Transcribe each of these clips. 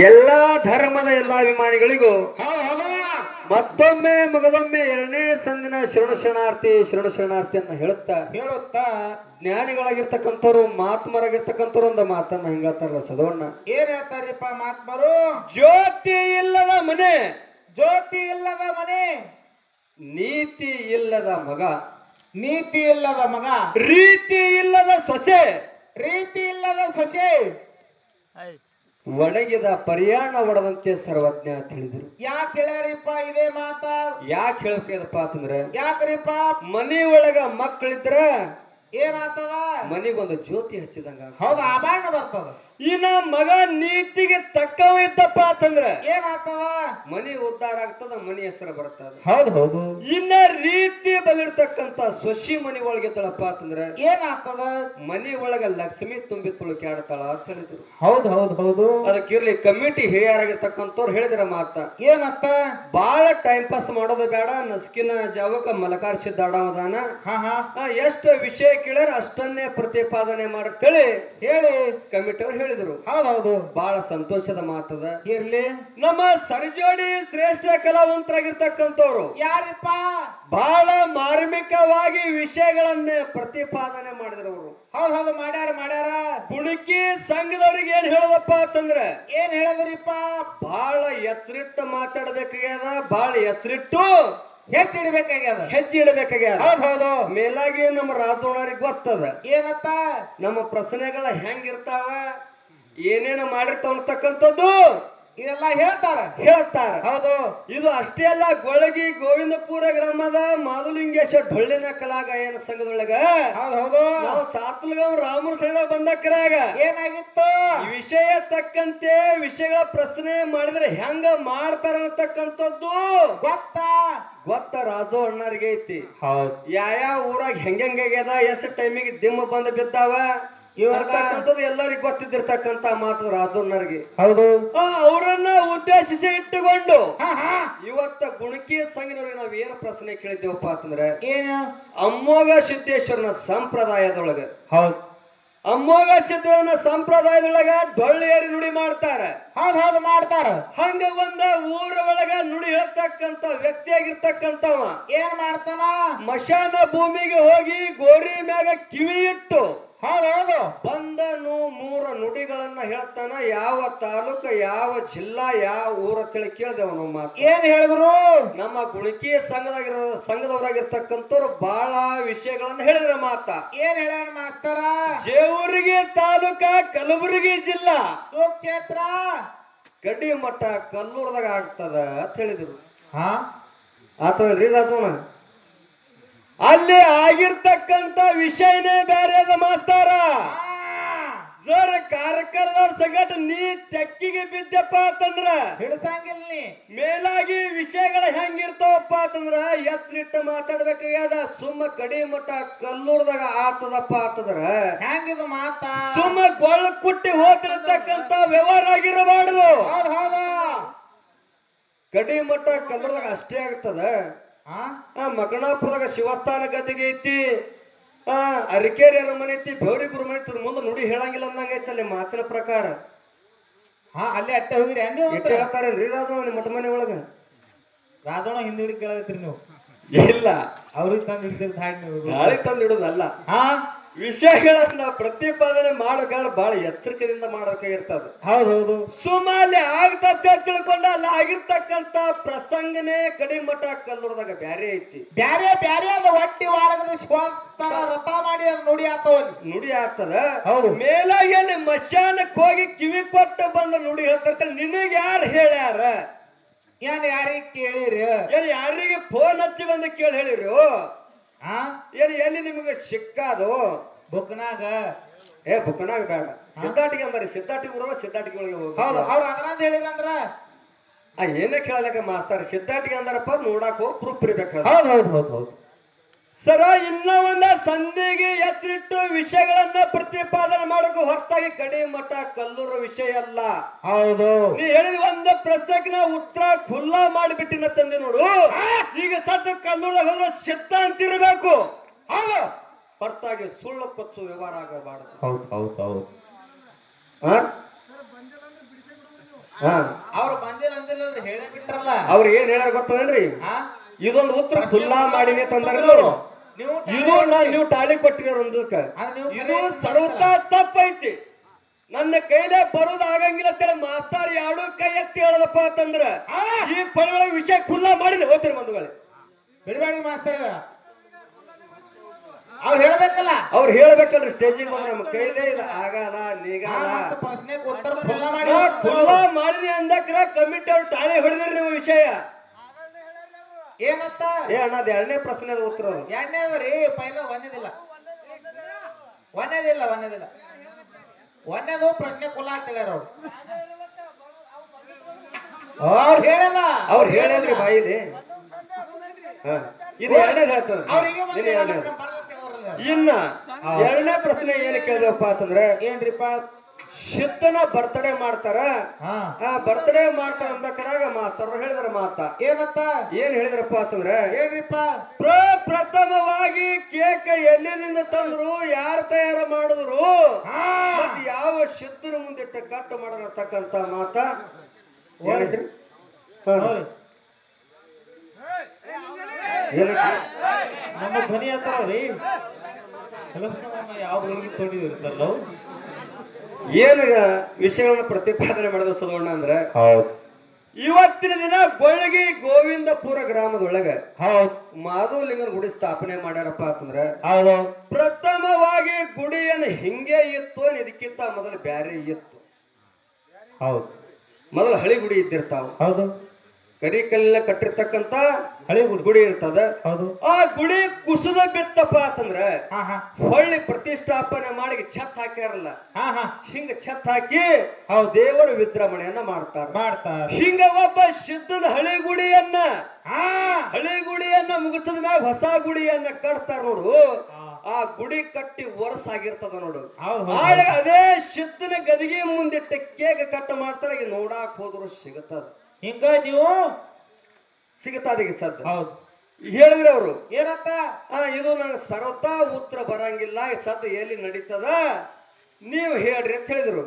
ಎಲ್ಲಾ ಧರ್ಮದ ಎಲ್ಲಾ ಅಭಿಮಾನಿಗಳಿಗೂ ಮತ್ತೊಮ್ಮೆ ಮಗದೊಮ್ಮೆ ಎರಡನೇ ಸಂದಿನ ಶರಣಾರ್ಥಿ ಅಂತ ಹೇಳುತ್ತಾ ಜ್ಞಾನಿಗಳಾಗಿರ್ತಕ್ಕಂಥವ್ರು ಮಹಾತ್ಮರಾಗಿರ್ತಕ್ಕಂಥವ್ರು ಒಂದು ಮಾತನ್ನ ಹಿಂಗತ್ತಾರಲ್ಲ ಸದವಣ್ಣ. ಏನ್ ಹೇಳ್ತಾರಿಪ್ಪ ಮಹಾತ್ಮರು? ಜ್ಯೋತಿ ಇಲ್ಲದ ಮನೆ, ಜ್ಯೋತಿ ಇಲ್ಲದ ಮನೆ, ನೀತಿ ಇಲ್ಲದ ಮಗ, ನೀತಿ ಇಲ್ಲದ ಮಗ, ರೀತಿ ಇಲ್ಲದ ಸೊಸೆ, ರೀತಿ ಇಲ್ಲದ ಸೊಸೆ, ಒಣಗಿದ ಪರಿಯಾಣ ಒಡದಂತೆ ಸರ್ವಜ್ಞ ಅಂತ ಹೇಳಿದ್ರು. ಯಾಕೆ ಹೇಳ್ಯಾರಿಪ್ಪ ಇದೇ ಮಾತ? ಯಾಕೆ ಹೇಳ್ಬೇಕಪ್ಪ ಅಂತಂದ್ರೆ, ಯಾಕ್ರಿಪ್ಪ ಮನಿ ಒಳಗ ಮಕ್ಕಳಿದ್ರ ಏನಾಗ್ತದ? ಮನಿಗೊಂದು ಜ್ಯೋತಿ ಹಚ್ಚಿದಂಗ. ಹೌದು, ಆಭರಣ ಬರ್ತದ. ಇನ್ನ ಮಗ ನೀತಿಗೆ ತಕ್ಕವ ಇದ್ದಪ್ಪ ಅಂತಂದ್ರೆ ಏನಾಗ್ತದ? ಮನಿ ಉದ್ಧಾರ ಆಗ್ತದ, ಮನಿ ಹೆಸರು ಬರ್ತದ. ಹೌದು ಹೌದು. ಇನ್ನ ರೀತಿ ಬಲಿರ್ತಕ್ಕಂತ ಸೊಸಿ ಮನಿ ಒಳಗಿದ್ದಳಪ್ಪ ಅಂತಂದ್ರೆ ಏನಾಗ್ತದ? ಮನಿ ಒಳಗ ಲಕ್ಷ್ಮಿ ತುಂಬಿ ತುಳುಕಾಡ್ತಾಳ ಅಂತ ಹೇಳಿದ್ರು. ಹೌದು ಹೌದು ಹೌದು. ಅದಕ್ಕಿರ್ಲಿ ಕಮಿಟಿ ಹಿರಿಯರಾಗಿರ್ತಕ್ಕಂಥವ್ರು ಹೇಳಿದ್ರ ಮಾತ. ಏನಂತ? ಬಾಳ ಟೈಮ್ ಪಾಸ್ ಮಾಡೋದು ಬೇಡ, ನಸ್ಕಿನ ಜಾವಕ ಮಲಕಾರ್ ಸಿದ್ದಾಡವದಾನ, ಎಷ್ಟು ವಿಷಯ ಕೇಳ್ಯಾರ ಅಷ್ಟನ್ನೇ ಪ್ರತಿಪಾದನೆ ಮಾಡತ್ತೇಳಿ ಹೇಳಿ ಕಮಿಟಿ ಅವ್ರು ಹೇಳಿದ್ರು. ಹೌದೌದು, ಬಹಳ ಸಂತೋಷದ ಮಾತದ. ಇರ್ಲಿ. ನಮ್ಮ ಸರಿಜೋಡಿ ಶ್ರೇಷ್ಠ ಕಲಾವಂತರಾಗಿರ್ತಕ್ಕಂಥವ್ರು ಯಾರಿಪ್ಪ? ಬಹಳ ಮಾರ್ಮಿಕವಾಗಿ ವಿಷಯಗಳನ್ನೇ ಪ್ರತಿಪಾದನೆ ಮಾಡಿದ್ರವರು. ಹೌದು ಹೌದು, ಮಾಡ್ಯಾರ ಮಾಡ್ಯಾರ. ಕುಣಿಕಿ ಸಂಘದವ್ರಿಗೆ ಏನ್ ಹೇಳೋದಪ್ಪ ಅಂತಂದ್ರೆ, ಏನ್ ಹೇಳಿದ್ರಿಪ್ಪ? ಬಹಳ ಎಚ್ಚರಿಟ್ಟು ಮಾತಾಡಬೇಕಾಗ್ಯದ, ಬಹಳ ಎಚ್ಚರಿಟ್ಟು ಹೆಚ್ಚಿಡ್ಬೇಕಾಗ್ಯದ, ಹೆಜ್ಜೆ ಇಡಬೇಕಾಗ್ಯದ. ಹೌದು ಹೌದು. ಮೇಲಾಗಿ ನಮ್ಮ ರಾಜೋಣರಿಗೆ ಗೊತ್ತದ ಏನತ್ತ? ನಮ್ಮ ಪ್ರಶ್ನೆಗಳ ಹೆಂಗಿರ್ತಾವ, ಏನೇನು ಮಾಡಿರ್ತಾವ ಅಂತಕ್ಕಂಥದ್ದು ಇದೆಲ್ಲ ಹೇಳ್ತಾರ. ಹೌದು. ಇದು ಅಷ್ಟೇ ಅಲ್ಲ, ಗೊಳಗಿ ಗೋವಿಂದಪುರ ಗ್ರಾಮದ ಮಾಧುಲಿಂಗೇಶ್ವರ ಡೊಳ್ಳಿನ ಕಲಾಗಾಯನ ಸಂಘದೊಳಗ ಹೌದು ನಾವು ಸಾತ್ಲಗಾಂವ್ ರಾಮರ ಸಂಘದಾಗ ಬಂದಕ್ರಾಗ ಏನಾಗಿತ್ತು? ಈ ವಿಷಯ ತಕ್ಕಂತೆ ವಿಷಯಗಳ ಪ್ರಶ್ನೆ ಮಾಡಿದ್ರೆ ಹೆಂಗ ಮಾಡ್ತಾರ ಅನ್ನತಕ್ಕಂಥದ್ದು ಗೊತ್ತ ರಾಜು ಅಣ್ಣರಿಗೆ ಐತಿ. ಹೌದು. ಯಾವ ಊರಾಗ ಹೆಂಗ್ಯಾಗ್ಯದ, ಎಷ್ಟು ಟೈಮಿಗೆ ದಿಮ್ಮ ಬಂದು ಬಿದ್ದಾವ ಇರ್ತಕ್ಕಂಥದ್ದು ಎಲ್ಲರಿಗೂ ಗೊತ್ತಿದ್ದಿರ್ತಕ್ಕಂಥ ಮಾತು ರಾಜಣ್ಣರಿಗೆ. ಹೌದು. ಅವರನ್ನ ಉದ್ದೇಶಿಸಿ ಇಟ್ಟುಕೊಂಡು ಇವತ್ತ ಗುಣಕಿ ಸಂಘದವ್ರಿಗೆ ನಾವ್ ಏನು ಪ್ರಶ್ನೆ ಕೇಳಿದ್ದೇವಪ್ಪ ಅಂತಂದ್ರೆ, ಏನು? ಅಮ್ಮೋಘ ಸಿದ್ದೇಶ್ವರನ ಸಂಪ್ರದಾಯದೊಳಗ, ಹೌದು, ಅಮ್ಮೋಘ ಸಿದ್ದೇಶ್ವರನ ಸಂಪ್ರದಾಯದೊಳಗ ಡೊಳ್ಳಿಯರಿ ನುಡಿ ಮಾಡ್ತಾರ. ಹೌದು ಮಾಡ್ತಾರ. ಹಂಗ ಒಂದ ಊರ ಒಳಗ ನುಡಿ ಹೇಳ್ತಕ್ಕಂತ ವ್ಯಕ್ತಿ ಆಗಿರ್ತಕ್ಕಂಥವ ಏನ್ ಮಾಡ್ತಾನ? ಮಶಾನ ಭೂಮಿಗೆ ಹೋಗಿ ಗೋರಿ ಮ್ಯಾಗ ಕಿವಿ ಇಟ್ಟು ಹೌದೌದು ಬಂದನು ಮೂರ ನುಡಿಗಳನ್ನ ಹೇಳ್ತಾನ. ಯಾವ ತಾಲೂಕ, ಯಾವ ಜಿಲ್ಲಾ, ಯಾವ ಊರ ತಿಳಿ ಕೇಳ್ದೇವ ನಮ್ಮ ಮಾತು. ಏನ್ ಹೇಳಿದ್ರು? ನಮ್ಮ ಗುಣಕಿ ಸಂಘದವರಾಗಿರ್ತಕ್ಕಂಥವ್ರು ಬಹಳ ವಿಷಯಗಳನ್ನ ಹೇಳಿದ್ರ ಮಾತ. ಏನ್ ಹೇಳ್ಯಾರ ಮಾಸ್ತರ? ಜೇವರ್ಗಿ ತಾಲೂಕ, ಕಲಬುರಗಿ ಜಿಲ್ಲಾ, ಸುಕ್ಷೇತ್ರ, ಗಡ್ಡಿ ಮಠ, ಕಲ್ಲೂರದಾಗ ಆಗ್ತದ ಅಂತ ಹೇಳಿದ್ರು. ಆತದ್ರಿ ರಾಜೋಣ, ಅಲ್ಲಿ ಆಗಿರ್ತಕ್ಕಂತ ವಿಷಯನೇ ಬೇರೆ ಅದ ಮಾಸ್ತಾರ. ಜರ ಕಾರ್ಯಕರ್ತದವ್ರ ಸಂಗಟ ನೀ ತೆಕ್ಕಿಗೆ ಬಿದ್ದಪ್ಪ ಅಂತಂದ್ರ ಹಿಡ್ಸಂಗಿಲ್ಲ. ಮೇಲಾಗಿ ವಿಷಯಗಳ ಹೆಂಗಿರ್ತಾವಪ್ಪ ಅಂತಂದ್ರ ಎತ್ತರಿಟ್ಟು ಮಾತಾಡ್ಬೇಕಾಗ್ಯದ. ಸುಮ್ಮ ಕಡಿ ಮಠ ಕಲ್ಲೂರದಾಗ ಆತದಪ್ಪ ಅಂತಂದ್ರ ಹೆಂಗಿದ ಮಾತ? ಸುಮ್ಮ ಗೊಳ್ಳ ಕುಟ್ಟಿ ಹೋತಿರ್ತಕ್ಕಂತ ವ್ಯವಹಾರ ಆಗಿರಬಾರ್ದು. ಕಡಿ ಮಠ ಕಲ್ಲೂರದಾಗ ಅಷ್ಟೇ ಆಗ್ತದ. ಮಕಣಾಪುರದಾಗ ಶಿವಸ್ಥಾನ ಗದ್ದಿಗೆ ಐತಿ, ಅರಿಕೇರಿ ಮನೆ ಐತಿ, ಗೌರಿ ಗುರು ಮನೆ ಐತಿ. ಮುಂದೆ ನುಡಿ ಹೇಳಂಗಿಲ್ಲ ಅಂದಂಗ ಐತಲ್ಲಿ ಮಾತಿನ ಪ್ರಕಾರ. ಅಲ್ಲಿ ಅಟ್ಟೆ ಹೋಗಿರಿ ಹೇಳ್ತಾರೇನ್ರಿ ರಾಜೋಣ ನಿಮ್ಮ ಮಠ ಮನೆ ಒಳಗ? ರಾಜೋಣ ಹಿಂದಿ ಕೇಳತ್ರಿ ನೀವು? ಇಲ್ಲ, ಅವ್ರಿಗೆ ತಂದು ಹಿಡಿದಿರ್ತ ಗಾಳಿ ತಂದು ಹಿಡುದಲ್ಲ. ವಿಷಯಗಳನ್ನ ಪ್ರತಿಪಾದನೆ ಮಾಡಬೇಕಾದ್ರೆ ಬಹಳ ಎಚ್ಚರಿಕೆಯಿಂದ ಮಾಡಬೇಕಾಗಿರ್ತದ. ಹೌದೌದು. ಸುಮ್ಮ ಅಲ್ಲಿ ಆಗ್ತದೆ ತಿಳ್ಕೊಂಡ ಅಲ್ಲಿ ಆಗಿರ್ತಕ್ಕಂತ ಪ್ರಸಂಗನೇ ಕಡಿಮಠ ಕಲ್ಲೂರದಾಗ ಬ್ಯಾರೆ ಐತಿ. ಬ್ಯಾರೆ ಬ್ಯಾರೆ ಅದ ಒಟ್ಟಿ ವಾರದ ರಥ ಮಾಡಿ ಅದ್ ನುಡಿ ಆಗ್ತಾವಲ್ಲಿ, ನುಡಿ ಆಗ್ತದ. ಮೇಲಾಗಿ ಅಲ್ಲಿ ಮಶಾನಕ್ಕೆ ಹೋಗಿ ಕಿವಿ ಕೊಟ್ಟು ಬಂದ ನುಡಿ ಹೇಳ್ತಿರ್ತಾರೆ. ನಿನಗೆ ಯಾರು ಹೇಳ್ಯಾರ? ಏನ್ ಯಾರಿಗೆ ಕೇಳಿರಿ? ಏನ್ ಯಾರಿಗೆ ಫೋನ್ ಹಚ್ಚಿ ಬಂದು ಕೇಳಿ ಹೇಳಿರಿ? ಏನ್ ಎಲ್ಲಿ ನಿಮಗೆ ಸಿಕ್ಕಾದು? ಬುಕ್ನಾಗ. ಬುಕ್ನಾಗ ಬೇಡ, ಸಿದ್ದಾಟಿಗೆ ಅಂದಾರೆ. ಸಿದ್ದಾಟಿಗೆ ಬರೋದ ಸಿದ್ದಾಟಿಗೆ ಒಳಗೆ ಹೋಗಿ. ಹೌದು, ಅವ್ರು ಅದರಂತ ಹೇಳಿರಂದ್ರ ಏನೇ ಕೇಳಲಕ್ಕ ಮಾಸ್ತಾರ. ಸಿದ್ದಾಟಿಗೆ ಅಂದಾರಪ್ಪ, ನೋಡಾಕ ಹೋಗಿ ಪ್ರೂಫ್ ಇರ್ಬೇಕು. ಹೌದು ಹೌದು ಹೌದು ಹೌದು ಸರ. ಇನ್ನ ಒಂದ ಸಂಧಿಗೆ ಎತ್ತಿಟ್ಟು ವಿಷಯಗಳನ್ನ ಪ್ರತಿಪಾದನೆ ಮಾಡಬೇಕು, ಹೊರತಾಗಿ ಕಡಿ ಮಠ ಕಲ್ಲೂರ ವಿಷಯ ಅಲ್ಲ. ಹೌದು. ನೀ ಹೇಳಿದ ಒಂದ ಪ್ರಶ್ನೆಗೆ ನಾ ಉತ್ತರ ಖುಲ್ಲಾ ಮಾಡಿಬಿಟ್ಟಿನ ತಂದೆ ನೋಡು. ಈಗ ಸದ್ಯ ಕಲ್ಲೂರ ಹೋದ್ರೆ ಸಿದ್ಧ ಅಂತಿರ್ಬೇಕು. ಹೌದು, ಹೊರತಾಗಿ ಸುಳ್ಳು ಪಚ್ಚು ವ್ಯವಹಾರ ಆಗಬಾರದು. ಹೌದು ಹೌದು ಹೌದು. ಹಾ ಅವ್ರು ಬಂದಿಲ್ಲ ಅಂದಿಲ್ಲ ಹೇಳೇ ಬಿಟ್ರಲ್ಲ. ಅವ್ರ ಏನ್ ಹೇಳಾರ ಗೊತ್ತದೇನ್ರಿ? ಹಾ? ಇದೊಂದು ಉತ್ತರ ಖುಲ್ಲಾ ಮಾಡಿನಿ ತಂದಾರ. ನೀವು ಇದು ನೀವು ತಾಳಿ ಕೊಟ್ಟಿರೋ ಒಂದಕ್ಕ ಇದು ಸರ್ವತ ತಪ್ಪೈತಿ. ನನ್ನ ಕೈಲೇ ಬರೋದು ಆಗಂಗಿಲ್ಲ ಅಂತೇಳಿ ಮಾಸ್ತರ್ ಎರಡು ಕೈ ಎತ್ತಿ ಹೇಳದಪ್ಪ ಅಂತಂದ್ರ ಈ ಪಳೊಳಗೆ ವಿಷಯ ಖುಲ್ಲಾ ಮಾಡಿದೆ. ಹೋಗ್ತೀರಿ ಬಂಧುಗಳೇ, ಬಿಡಬೇಡಿ ಮಾಸ್ತರ್, ಅವ್ರು ಹೇಳ್ಬೇಕಲ್ಲ. ಅವ್ರು ಹೇಳ್ಬೇಕಲ್ರಿ ಸ್ಟೇಜಿಗೆ ಬಂದ್ರೆ ನಮ್ಮ ಕೈಲೇ ಇದು ಆಗಲ್ಲ ನೀಗಲ್ಲ. ಪ್ರಶ್ನೆಗೆ ಉತ್ತರ ಖುಲ್ಲಾ ಮಾಡಿ ಖುಲ್ಲಾ ಮಾಡಿನಿ ಅಂದಕ್ರ ಕಮಿಟಿ ಅವ್ರು ತಾಳಿ ಹೊಡೆದ್ರಿ ನಿಮ್ಮ ವಿಷಯ ಏನಂತ. ಏ ಅಣ್ಣ ಅದು ಎರಡನೇ ಪ್ರಶ್ನೆ ಅದು ಉತ್ತರ. ಅದು ಎರಡನೇದು ರೀ, ಪೈಲ ಒಂದೇದಿಲ್ಲ ಒಂದೇದು ಪ್ರಶ್ನೆ ಖುಲ್ಲಾ ಆಗ್ತಿಲ್ಲ ಅವ್ರು. ಅವ್ರು ಹೇಳಲ್ಲ, ಅವ್ರು ಹೇಳಲ್ರಿ ಬಾಯಿಲಿ. ಇದು ಎರಡನೇದು ಹೇಳ್ತದ. ಇನ್ನ ಎರಡನೇ ಪ್ರಶ್ನೆ ಏನ್ ಕೇಳಿದೆವಪ್ಪ ಅಂತಂದ್ರೆ, ಏನ್ರಿಪ್ಪ? ಸಿದ್ಧನ ಬರ್ತಡೇ ಮಾಡ್ತಾರ. ಆ ಬರ್ತಡೇ ಮಾಡ್ತಾರ ಅಂದಕರಾಗ ಮಾಸ್ತರ್ ಹೇಳಿದ್ರ ಮಾತ ಏನಂತ ಏನ್ ಹೇಳಿದ್ರಪ್ಪ ಅಂತಂದ್ರೆ, ಏನ್ರಿಪ್ಪ? ಪ್ರಪ್ರಥಮವಾಗಿ ಕೇಕ್ ಎಲ್ಲಿಂದ ತಂದ್ರು, ಯಾರು ತಯಾರ ಮಾಡಿದ್ರು, ಮತ್ ಯಾವ ಸಿದ್ಧನ ಮುಂದಿಟ್ಟ ಕಟ್ ಮಾಡಿರತಕ್ಕಂತ ಮಾತ ಹೇಳಿದ್ರಿ. ನಮ್ಮ ಧ್ವನಿ ಅಂತಾವ್ರಿ ಯಾವ ತೊಗೊಂಡಿರ್ತಾರಲ್ಲ ಏನು ವಿಷಯಗಳನ್ನ ಪ್ರತಿಪಾದನೆ ಮಾಡಿದ ಸುಧವಣ್ಣ ಅಂದ್ರೆ, ಇವತ್ತಿನ ದಿನ ಗೊಳಗಿ ಗೋವಿಂದಪುರ ಗ್ರಾಮದೊಳಗ ಮಾಧವಲಿಂಗನ ಗುಡಿ ಸ್ಥಾಪನೆ ಮಾಡ್ಯಾರಪ್ಪ ಅಂತಂದ್ರೆ, ಪ್ರಥಮವಾಗಿ ಗುಡಿಯನ್ನು ಹಿಂಗೆ ಇತ್ತು, ಇದಕ್ಕಿಂತ ಮೊದಲು ಬ್ಯಾರೆ ಇತ್ತು. ಹೌದು, ಮೊದಲು ಹಳಿ ಗುಡಿ ಇದ್ದಿರ್ತಾವ. ಹೌದು, ಕರಿಕಲ್ಲಿನ ಕಟ್ಟಿರ್ತಕ್ಕಂತ ಹಳಿ ಗುಡಿ ಇರ್ತದ. ಆ ಗುಡಿ ಕುಸಿದ ಬಿತ್ತಪ್ಪ ಅಂತಂದ್ರ ಹೊಳ್ಳಿ ಪ್ರತಿಷ್ಠಾಪನೆ ಮಾಡಿ ಛತ್ ಹಾಕ್ಯಾರಲ್ಲ, ಹಿಂಗ ಛತ್ ಹಾಕಿ ದೇವರ ವಿಜೃಂಭಣೆಯನ್ನ ಮಾಡ್ತಾರ. ಹಿಂಗ ಒಬ್ಬ ಸಿದ್ಧದ ಹಳಿ ಗುಡಿಯನ್ನ ಮುಗಿಸಿದ ಮ್ಯಾಗ ಹೊಸ ಗುಡಿಯನ್ನ ಕಟ್ತಾರ ನೋಡು. ಆ ಗುಡಿ ಕಟ್ಟಿ ವರ್ಷ ಆಗಿರ್ತದ ನೋಡು. ಅದೇ ಸಿದ್ಧನ ಗದಿಗೆ ಮುಂದಿಟ್ಟ ಕೇಕ್ ಕಟ್ ಮಾಡ್ತಾರ. ಈಗ ನೋಡಾಕ್ ಹೋದ್ರು ಸಿಗತ್ತದ. ಹಿಂಗ ನೀವು ಸಿಗತ್ತದ ಈಗ ಸದ್ದ. ಹೌದು ಹೇಳಿದ್ರಿ ಅವರು ಏನಂತ? ಇದು ನನಗೆ ಸರ್ವತಾ ಉತ್ತರ ಬರಂಗಿಲ್ಲ, ಈ ಸದ್ದ ಎಲ್ಲಿ ನಡೀತದ ನೀವು ಹೇಳ್ರಿ ಅಂತ ಹೇಳಿದ್ರು.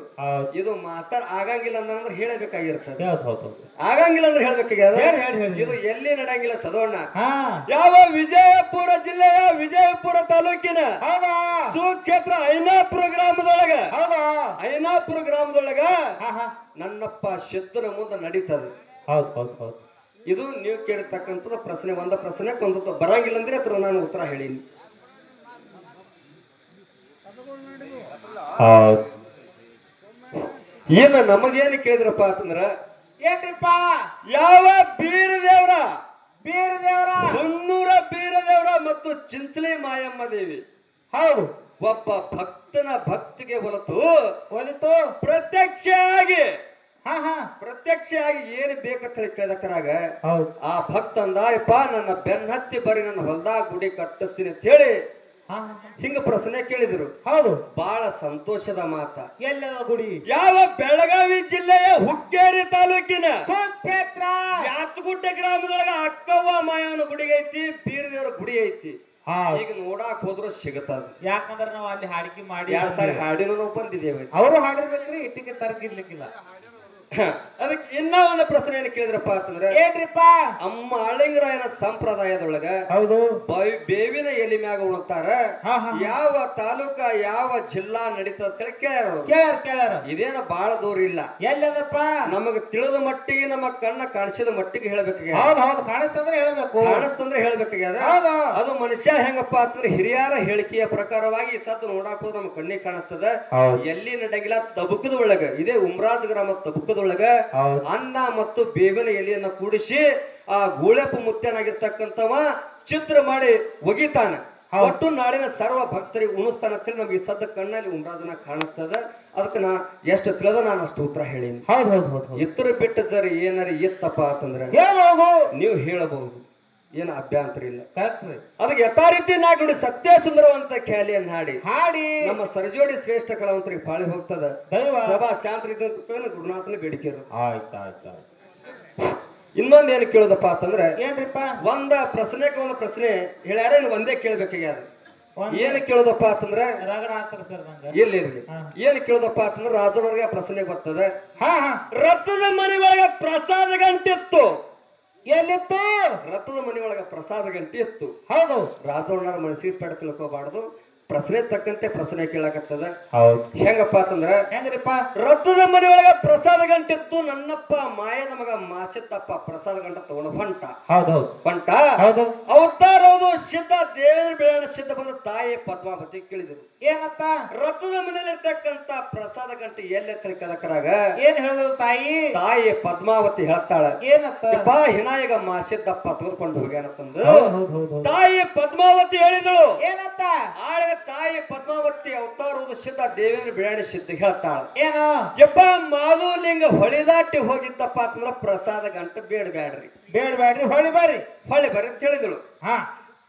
ಇದು ಮಾಸ್ತರ್ ಆಗಂಗಿಲ್ಲ ಅಂದ್ರೆ ಹೇಳಬೇಕಾಗಿರ್ತದೆ. ಆಗಂಗಿಲ್ಲ ಅಂದ್ರೆ ಹೇಳ್ಬೇಕಾಗ್ಯದ. ಇದು ಎಲ್ಲಿ ನಡೆಯಂಗಿಲ್ಲ ಸದೋಣ್ಣ. ಯಾವ ವಿಜಯಪುರ ಜಿಲ್ಲೆಯ ವಿಜಯಪುರ ತಾಲೂಕಿನ ಸುಕ್ಷೇತ್ರ ಐನಾಪುರ ಗ್ರಾಮದೊಳಗ ನನ್ನಪ್ಪ ಸಿದ್ಧನ ಮುಂದೆ ನಡೀತದೆ. ಇದು ನೀವು ಕೇಳಿರ್ತಕ್ಕಂಥದ್ದು ಪ್ರಶ್ನೆ. ಒಂದ ಪ್ರಶ್ನೆ ಒಂದು ಬರಂಗಿಲ್ಲ ಅಂದ್ರೆ ಹತ್ರ ನಾನು ಉತ್ತರ ಹೇಳೀನಿ. ಏನ ನಮಗೇನು ಕೇಳಿದ್ರಪ್ಪ ಅಂತಂದ್ರ, ಏನ್ರಿಪ್ಪ? ಯಾವ ಬೀರದೇವ್ರ ಹೊನ್ನೂರ ಬೀರದೇವ್ರ ಮತ್ತು ಚಿಂಚಲಿ ಮಾಯಮ್ಮ ದೇವಿ ಹೌದು ಒಬ್ಬ ಭಕ್ತನ ಭಕ್ತಿಗೆ ಹೊಲತು ಪ್ರತ್ಯಕ್ಷ ಆಗಿ ಏನು ಬೇಕಂತ ಹೇಳಿ ಕೇಳಕರಾಗ ಆ ಭಕ್ತ ಅಂದಪ್ಪ ನನ್ನ ಬೆನ್ನತ್ತಿ ಬರೀ ನನ್ನ ಹೊಲ್ದಾಗ ಗುಡಿ ಕಟ್ಟಿಸ್ತೀನಿ ಅಂತ ಹೇಳಿ ಹಿಂಗ ಪ್ರಶ್ನೆ ಕೇಳಿದ್ರು. ಹೌದು, ಬಹಳ ಸಂತೋಷದ ಮಾತ. ಎಲ್ಲದ ಗುಡಿ? ಯಾವ ಬೆಳಗಾವಿ ಜಿಲ್ಲೆಯ ಹುಕ್ಕೇರಿ ತಾಲೂಕಿನ ಸುಕ್ಷೇತ್ರ ಯಾತಗುಡ್ಡ ಗ್ರಾಮದೊಳಗ ಅಕ್ಕವ್ವ ಮಾಯನ ಗುಡಿ ಐತಿ, ಬೀರದೇವ್ರ ಗುಡಿ ಐತಿ. ಈಗ ನೋಡಾಕ್ ಹೋದ್ರು ಸಿಗತ್ತದ. ಯಾಕಂದ್ರ ನಾವು ಅಲ್ಲಿ ಹಾಡಿಕೆ ಮಾಡಿ 2 ಸಾರಿ ಹಾಡಿನೂ ನಾವು ಬಂದಿದ್ದೇವೆ. ಅವರು ಹಾಡಿರ್ಬೇಕ್ರಿ, ಇಟ್ಟಿಗೆ ತರಕಿರ್ಲಿಕ್ಕಿಲ್ಲ. ಅದಕ್ಕೆ ಇನ್ನ ಒಂದು ಪ್ರಶ್ನೆ ಏನ್ ಕೇಳಿದ್ರಪ್ಪ ಅಂತಂದ್ರೆ, ಏನ್ರಿಪ್ಪ? ಅಮ್ಮ ಅಳಿಂಗರಾಯನ ಸಂಪ್ರದಾಯದೊಳಗ ಹೌದು ಬೇವಿನ ಎಲಿ ಮ್ಯಾಗ ಉಣ್ತಾರ. ಯಾವ ತಾಲೂಕ ಯಾವ ಜಿಲ್ಲಾ ನಡೀತದ ಅಂತ ಕೇಳ್ಯಾರ. ಇದೇನ ಬಾಳ ದೂರ ಇಲ್ಲ. ಎಲ್ಲದಪ್ಪ? ನಮಗ ತಿಳಿದ ಮಟ್ಟಿಗೆ, ನಮ್ಮ ಕಣ್ಣ ಕಾಣಿಸಿದ ಮಟ್ಟಿಗೆ ಹೇಳ್ಬೇಕಾಗ್ಯದ. ಕಾಣಿಸ್ತಂದ್ರೆ ಹೇಳ್ಬೇಕಾಗ್ಯದ. ಅದು ಮನುಷ್ಯ ಹೆಂಗಪ್ಪ ಅಂತಂದ್ರೆ ಹಿರಿಯರ ಹೇಳಿಕೆಯ ಪ್ರಕಾರವಾಗಿ ಸದ್ದು ನೋಡಾಕ ನಮ್ಮ ಕಣ್ಣಿಗೆ ಕಾಣಿಸ್ತದ. ಎಲ್ಲಿ ನಡೆಯಂಗಿಲ್ಲ. ತಬುಕದ ಒಳಗ, ಇದೇ ಉಮ್ರಾಜ್ ಗ್ರಾಮ ತಬುಕದ ಅನ್ನ ಮತ್ತು ಬೇವಿನ ಎಲೆಯನ್ನ ಕೂಡಿಸಿ ಆ ಗೂಳೆಪ್ಪ ಮುತ್ಯನಾಗಿರ್ತಕ್ಕಂಥವ ಚಿತ್ರ ಮಾಡಿ ಒಗಿತಾನ. ಒಟ್ಟು ನಾಡಿನ ಸರ್ವ ಭಕ್ತರಿಗೆ ಉಣಿಸ್ತಾನ ಅಂತ ನಮ್ಗೆ ಸದ್ದ ಕಣ್ಣಲ್ಲಿ ಉಮ್ರಾಜನ ಕಾಣಿಸ್ತದ. ಅದಕ್ಕೆ ನಾ ಎಷ್ಟು ತಿಳಿದ ನಾನು ಅಷ್ಟು ಉತ್ತರ ಹೇಳೀನಿ. ಇತರ ಬಿಟ್ಟ ಸರಿ ಏನಾರ ಇತ್ತಪ್ಪ ಅಂತಂದ್ರೆ ನೀವು ಹೇಳಬಹುದು, ಏನು ಅಭ್ಯಂತರ ಇಲ್ಲ. ಅದಕ್ಕೆ ಯಥಾ ರೀತಿ ನಾ ನೋಡಿ ಸತ್ಯ ಸುಂದರವಂತ ಖ್ಯಾಲಿಯನ್ನ ಹಾಡಿ ನಮ್ಮ ಸರ್ಜೋಡಿ ಶ್ರೇಷ್ಠ ಕಲಾವಂತರಿಗೆ ಬಾಳಿ ಹೋಗ್ತದ. ಸಭಾ ಶಾಂತ ಗುರುನಾಥನ ಬೇಡಿಕೆ. ಇನ್ನೊಂದ್ ಏನು ಕೇಳೋದಪ್ಪ ಅಂತಂದ್ರೆ, ಒಂದ ಪ್ರಶ್ನೆಗೆ ಒಂದು ಪ್ರಶ್ನೆ ಹೇಳ್ಯಾರ, ಒಂದೇ ಕೇಳ್ಬೇಕಾಗ್ಯಾದ. ಏನು ಕೇಳೋದಪ್ಪ ಅಂತಂದ್ರೆ, ಇರ್ಲಿ ಏನು ಕೇಳೋದಪ್ಪ ಅಂತಂದ್ರೆ ರಾಜನವ್ರಿಗೆ ಪ್ರಶ್ನೆ ಗೊತ್ತದ. ರಥದ ಮನೆ ಪ್ರಸಾದ ಗಂಟೆ ಇತ್ತು. ಹೌದು ರಾಜೋಣ್ಣರ ಮನಸ್ಸಿಗೆ ಪೆಟ್ಟು ತಿಳ್ಕೋಬಾರ್ದು. ಪ್ರಶ್ನೆ ತಕ್ಕಂತೆ ಪ್ರಶ್ನೆ ಕೇಳಾಕತ್ತದ. ಹೌದು ಹೆಂಗಪ್ಪ ಅಂತಂದ್ರ ಹೆಂಗ್ರಿಪ್ಪ ರಥದ ಮನೆಯೊಳಗ ಪ್ರಸಾದ ಗಂಟೆ ಇತ್ತು. ನನ್ನಪ್ಪ ಮಾಯದ ಮಗ ಮಾಸಿತ್ತಪ್ಪ ಪ್ರಸಾದ ಗಂಟೆ ತಗೊಂಡು ಹೊಂಟ. ಹೌದೌದು ಹೊಂಟ ಹೌದು ಅವತಾರ ಹೌದು ಸಿದ್ಧ ದೇವೇಂದ್ರ ಬೆಳನ ಸಿದ್ಧ ಬಂದ ತಾಯಿ ಪದ್ಮಾವತಿ ಕೇಳಿದರು. ಏನತ್ತ ರಥದ ಮನೆಯಲ್ಲಿರ್ತಕ್ಕಂತ ಪ್ರಸಾದ ಗಂಟೆ ಎಲ್ಲಿ ಕದಕರಾಗ ಏನ್ ಹೇಳಿದ್ರು ತಾಯಿ ಪದ್ಮಾವತಿ ಹೇಳ್ತಾಳ, ಏನತ್ತ ಬಾ ಹಿನ ಈಗ ಮಾಸಿದ್ದಪ್ಪ ತೆಗೆದುಕೊಂಡು ಹೋಗ್ಯಾನಂತಂದು ಹೌದು ತಾಯಿ ಪದ್ಮಾವತಿ ಹೇಳಿದಳು. ಏನತ್ತ ಆಗ ತಾಯಿ ಪದ್ಮಾವತಿ ಅವತಾರದ ಸಿದ್ಧ ದೇವೇಂದ್ರ ಬಿಳಾಣಿ ಸಿದ್ಧ ಹೇಳ್ತಾಳ, ಏನು ಯಪ್ಪ ಮಾಧುಲಿಂಗ ಹೊಳಿದಾಟಿ ಹೋಗಿದ್ದಪ್ಪ ಅಂತಂದ್ರ ಪ್ರಸಾದ ಗಂಟೆ ಬೇಡಬ್ಯಾಡ್ರಿ, ಬೇಡ್ರಿ ಹೊಳಿ ಬರ್ರಿ ಅಂತ ಹೇಳಿದಳು. ಹಾ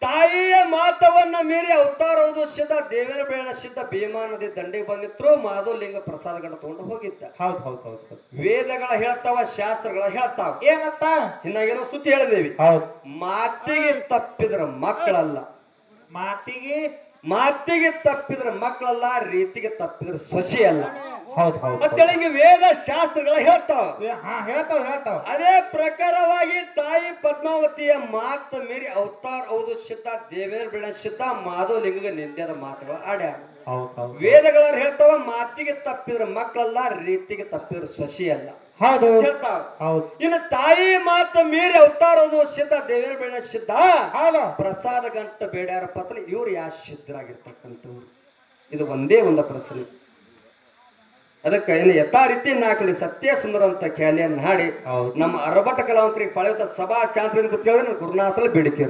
ತಾಯಿಯ ಮಾತವನ್ನ ಮೀರಿ ಅವತಾರವುದು ಸಿದ್ಧ ದೇವೇಂದ್ರ ಬೆಳನ ಸಿದ್ಧ ಭೀಮಾ ನದಿ ದಂಡೆಗೆ ಬಂದಿದ್ರು. ಮಾಧುಲಿಂಗ ಪ್ರಸಾದ ಗಂಟೆ ತಗೊಂಡು ಹೋಗಿದ್ದ. ಹೌದು ಹೌದು ಹೌದು ವೇದಗಳ ಹೇಳ್ತಾವ, ಶಾಸ್ತ್ರಗಳ ಹೇಳ್ತಾವ. ಏನತ್ತ ಇನ್ನಾಗೇನೋ ಸುದ್ದಿ ಹೇಳಿದೇವಿ. ಹೌದು ಮಾತಿಗೆ ತಪ್ಪಿದ್ರ ಮಕ್ಕಳಲ್ಲ, ಮಾತಿಗೆ ತಪ್ಪಿದ್ರ ಮಕ್ಕಳಲ್ಲ, ರೀತಿಗೆ ತಪ್ಪಿದ್ರ ಸೊಸಿ ಅಲ್ಲ ಹೌದು ಹೌದು ಅಂತೇಳಿ ಹಿಂಗೆ ವೇದ ಶಾಸ್ತ್ರಗಳ ಹೇಳ್ತಾವ. ಹಾ ಹೇಳ್ತಾವ ಅದೇ ಪ್ರಕಾರವಾಗಿ ತಾಯಿ ಪದ್ಮಾವತಿಯ ಮಾತು ಮೀರಿ ಅವತಾರ ಹೌದು ಸಿದ್ಧ ದೇವೇಂದ್ರ ಬೆಳ ಸಿದ್ಧ ಮಾಧವಲಿಂಗ ನಿಂದ್ಯದ ಮಾತುಗಳು ಆಡ್ಯಾರ. ವೇದಗಳ ಹೇಳ್ತಾವ, ಮಾತಿಗೆ ತಪ್ಪಿದ್ರ ಮಕ್ಕಳಲ್ಲ, ರೀತಿಗೆ ತಪ್ಪಿದ್ರ ಸೊಸಿ ಅಲ್ಲ ಹೌದು ಹೇಳ್ತಾವ. ಹೌದು ಇನ್ನು ತಾಯಿ ಮಾತು ಮೀರಿ ಅವತಾರ ಹೌದು ಸಿದ್ಧ ದೇವೇಂದ್ರ ಬೆಳ ಸಿದ್ಧ ಹೌದು ಪ್ರಸಾದ ಗಂಟ ಬೇಡ್ಯಾರಪ್ಪ ಅಂದ್ರೆ ಇವ್ರು ಯಾವ ಸಿದ್ಧರಾಗಿರ್ತಕ್ಕಂಥವ್ರು? ಇದು ಒಂದೇ ಒಂದು ಪ್ರಶ್ನೆ. ಅದಕ್ಕೆ ಇನ್ನು ಯಥಾ ರೀತಿ ನಾಲ್ಕು ಸತ್ಯ ಸುಂದರ ಅಂತ ಖ್ಯಾಲಿಯನ್ನು ಹಾಡಿ ನಮ್ಮ ಅರಬಟ ಕಲಾವಂತರಿಗೆ ಪಳೆಯುತ್ತ ಸಭಾ ಚಾಂದ್ರಿಂದ ಗೊತ್ತಿಲ್ಲ ಗುರುನಾಥಲ್ಲಿ ಬೇಡಿಕೆ